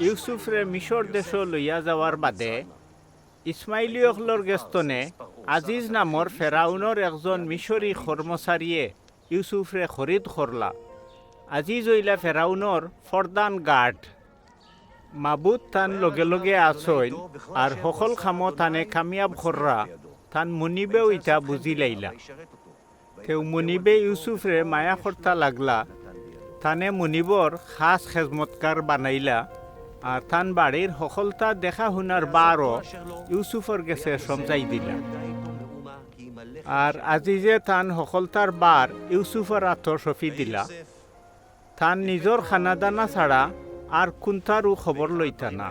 ইউসুফরে মিশর দেশ লইয়া যাওয়ার বাদে ইসমাইলীয়কলর গেস্তনে আজিজ নামর ফেরাউনের একজন মিশরী কর্মচারীয়ে ইউসুফরে খরিদ করলা। আজিজ হইলা ফেরাউনের ফরদান গার্ড। মাবুদ তান লগে লগে আসইন আর সকল খামো তানে কামিয়াব কররা তান মুনিবেও ইটা বুঝি লাইলা। তেও মুনিবে ইউসুফরে মায়া করতা লাগলা। তানে মুনিবর খাস খেজমতকার বানাইলা আর তান বাড়ির সকলতা দেখা শুনার বারও ইউসুফর গেছে সমঝাই দিলা। আর আজিজে তান সকলতার বার ইউসুফর আত্ম সফি দিলা। তান নিজর খানাদানা ছাড়া আর কোনটারও খবর লইতা না।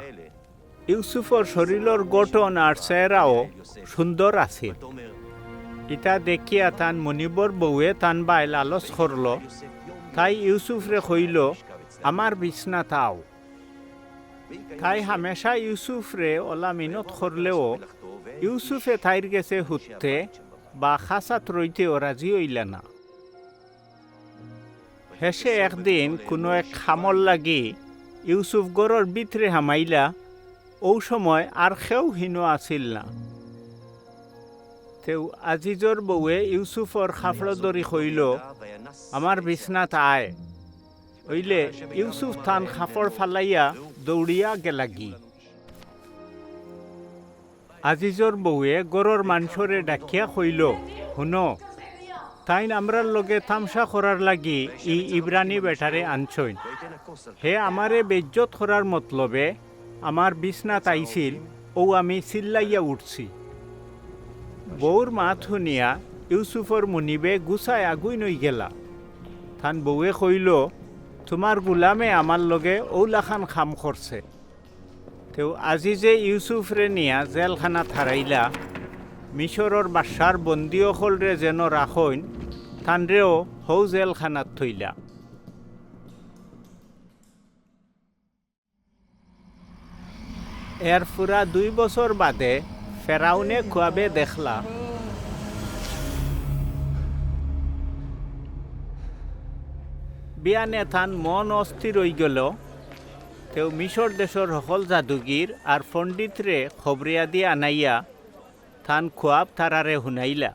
ইউসুফর শরীরের গঠন আর চেহারাও সুন্দর আছে। ইটা দেখিয়া তান মনিবর বউয়ে তান বাই লালস করল। তাই ইউসুফরে কইল, আমার বিছনা তাও। তাই হামেশা ইউসুফরে ওলা মিনত করলেও ইউসুফে তাইর গেছে হুততে বা খাসাত রইতেও রাজি হইলা না। হেসে একদিন কোনো এক খামর লাগি ইউসুফ গড়র ভিতরে হামাইলা। ও সময় আর কেউ হীন আছিল না। তেও আজিজর বউয়ে ইউসুফর খাফড় দরি কইল, আমার বিছনাত আয়। ওইলে ইউসুফ থান খাফড় ফালাইয়া দৌড়িয়া গেলাগি। আজিজর বউয়ে গড়র মানুষরে ডাকিয়া কইল, শুনো, তাইন আমরার লগে তামসা করার লাগি ইব্রানি বেটারে আনছইন। হে আমারে বেজ্জত করার মতলবে আমার বিছনাত আইছিল, ও আমি চিল্লাইয়া উঠছি। বউর মাত শুনিয়া ইউসুফর মুনিবে গুছায় আগুই নই গেলা। থান বউয়ে কইল, তোমার গুলামে আমার লগে ওলাখান খাম করছে। তেও আজিজে ইউসুফরে নিয়া জেলখানা থারাইলা। মিশরর বাসার বন্দিয়কলরে যেন রাখইন, তানরেও হৌ জেলখানাত থইলা। এর ফুরা 2 বছর বাদে ফেরাউনে খুয়াবে দেখলা, বিয়ানে থান মন অস্থির হয়ে গেল। তেও মিশর দেশর সকল জাদুগির আর পণ্ডিতরে খবরিয়া দিয়ে আনাইয়া থান খুয়াব তারারে শুনাইলা।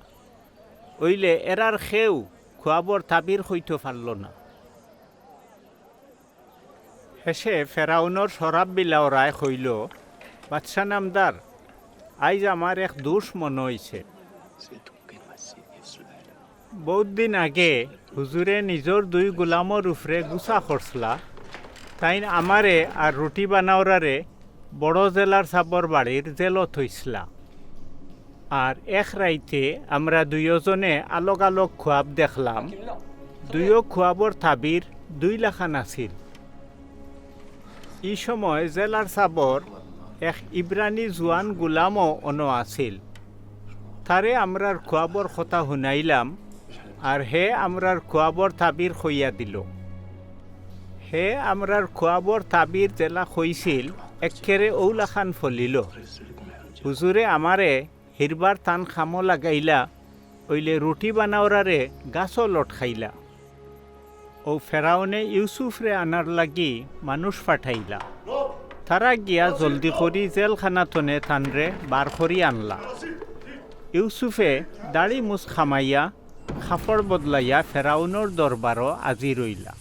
ওইলে এরার খেউ খুয়াবর তাবির হইতে পারল না। হেসে ফেরাউনর সরাব বিলাওরায় হইল, বাদশা নামদার, আইজ আমার এক দুষ মনে হইছে। বহুত দিন আগে হুজুরে নিজর 2 গোলামর উপরে গুছা করছলা। তাইন আমারে আর রুটি বানাওরারে বড় জেলার সাবর বাড়ির জেলত হইসলা। আর এক রাইতে আমরা 2 জনে আলোক আলোক খুয়াব দেখলাম। 2 খুয়াবর তাবির 2 লাখান আছিল। এই সময় জেলার সাবর এক ইব্রানি জোয়ান গুলামও অন আছিল। তারে আমরার খুয়াবর কথা শুনাইলাম আর হে আমরার খুয়াবর তাবির খইয়া দিল। হে আমরার খুয়াবর তাবির জেলা খইছিল একেরে ওলাখান ফলিল। হুজুরে আমারে হিরবার তান খামো লাগাইলা। ওইলে রুটি বানাওরারে গাছও লট খাইলা। ও ফেরাউনে ইউসুফরে আনার লাগি মানুষ পাঠাইলা। তারা গিয়া জলদি করি জেলখানাতনে তানরে বার করি আনলা। ইউসুফে দাড়ি মুছ খামাইয়া খাফড় বদলাইয়া ফেরাউনের দরবারও আজি রইলা।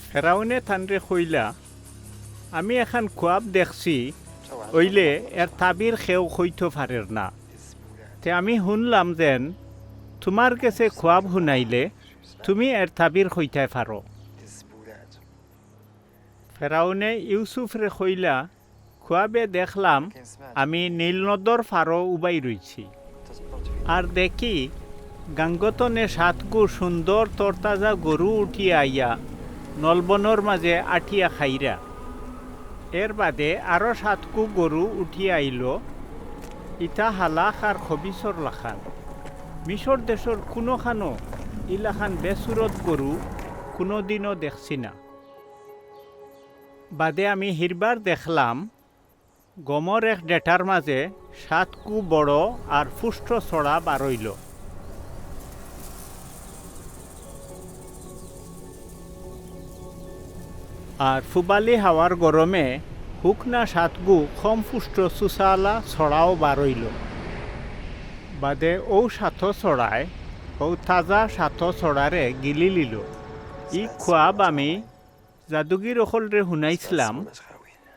ফেরাউনে তানরে কইলা, আমি এখন খুয়াব দেখছি, ওইলে এর তাবির খেও হইতে পারের না। তে আমি শুনলাম যেন তোমার কাছে খুয়াব শুনাইলে তুমি এর তাবির হইতে পারো। ফেরাউনে ইউসুফরে কইলা, খুয়াবে দেখলাম আমি নীলনদর ফারো উবাই রইছি। আর দেখি গাঙ্গতনে 7 গু সুন্দর তরতাজা গরু উঠিয়া আইয়া নলবনর মাঝে আঠিয়া খাইরা। এর বাদে আরও 7 গু গরু উঠিয়া আইল। ইটা হালাক আর খবিসর লাখান। মিশর দেশর কোনোখানো ইলাখান বেসুরত গরু কোনো দিনও দেখছি না। বাদে আমি হিরবার দেখলাম গমর এক ডেটার মাঝে 7 কু বড় আর ফুষ্ট ছড়া বারইল। আর ফুবালি হাওয়ার গরমে হুকনা সাতগু কম পুষ্ট চুচালা ছড়াও বারইল বাদে ও সাথ ছড়ায় ও তাজা সাথ ছড়ারে গিলি লিল ই খোয়াব আমি জাদুগির অকলরে শুনাইছিলাম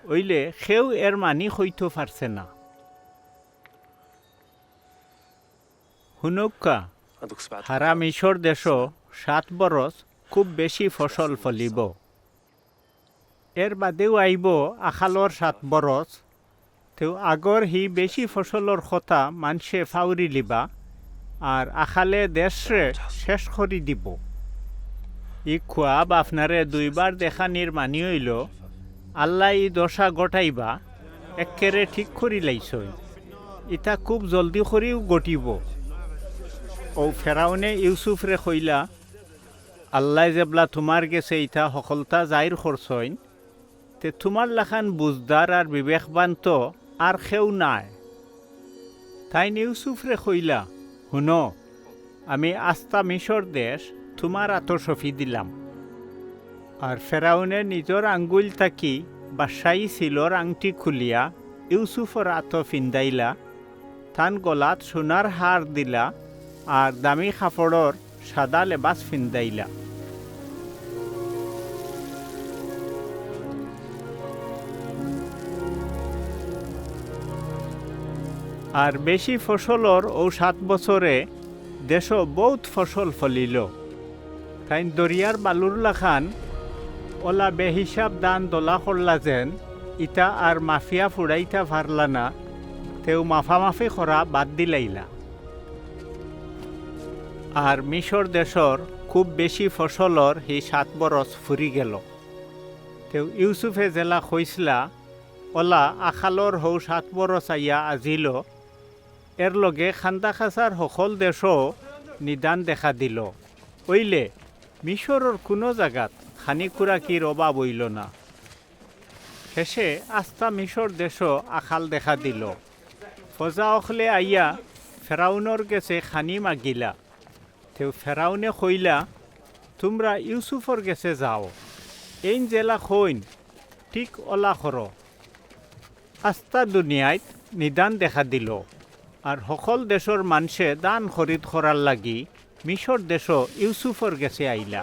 ওইলে সেও এর মানি হইতে পারছে না হুনৌকা হারা মিশর দেশ 7 বরস খুব বেশি ফসল ফলিব এর বাদেও আইব আখালর 7 বরস তেও আগর হি বেশি ফসলর কথা মানসে ফাউরি লিবা আর আখালে দেশরে শেষ করি দিব ই খোয়াব আপনারে 2 বার দেখানির মানি হইল আল্লাহ ই দশা গটাইবা একেরে ঠিক করি লাইছই ইটা খুব জলদি করিও গটিব ও ফেরাউনে ইউসুফরে কইলা আল্লাহ জেবলা তোমার গেছে ইটা সকলতা জাহির করছইন তে তোমার লাখান বুজদার আর বিবেকবান তো আর কেউ নাই তাই ইউসুফরে কইলা শুনো আমি আস্তা মিশর দেশ তোমার আতসফি দিলাম আর ফেরাউনে নিজর আঙ্গুল থাকি বাসাই সিলর আংটি খুলিয়া ইউসুফর আত ফিন্দাইলা তান গলাত সোনার হার দিলা আর দামি কাপড়র সাদা লেবাস ফিন্দাইলা আর বেশি ফসলর ও 7 বছরে দেশ বহুত ফসল ফলিল তাই দরিয়ার বালুর লাখান ওলা বেহিসাব দান দোলা করলা যেন ইটা আর মাফিয়া ফুড়াইতা ভারলা না তেও মাফামাফি করা বাদ দিলাইলা আর মিশর দেশর খুব বেশি ফসলর হি 7 বরস ফুরি গেল তেও ইউসুফে জেলা কইসলা ওলা আখালর হৌ 7 বরস আইয়া আজিল এর লগে খান্দা খাসার সকল দেশও নিদান দেখা দিল ওইলে মিশরের কোনো জায়গাত খানি খুরাকির অভাব হইল না শেষে আস্তা মিশর দেশও আখাল দেখা দিল ফজা অখলে আইয়া ফেরাউনর গেছে খানি মাগিলা তেও ফেরাউনে কইলা তোমরা ইউসুফর গেছে যাও এই জেলা কইন ঠিক ওলা করো আস্তা দুনিয়াত নিদান দেখা দিল আর সকল দেশর মানুষে দান খরিদ করার লাগি মিশর দেশ ইউসুফর গেছে আইলা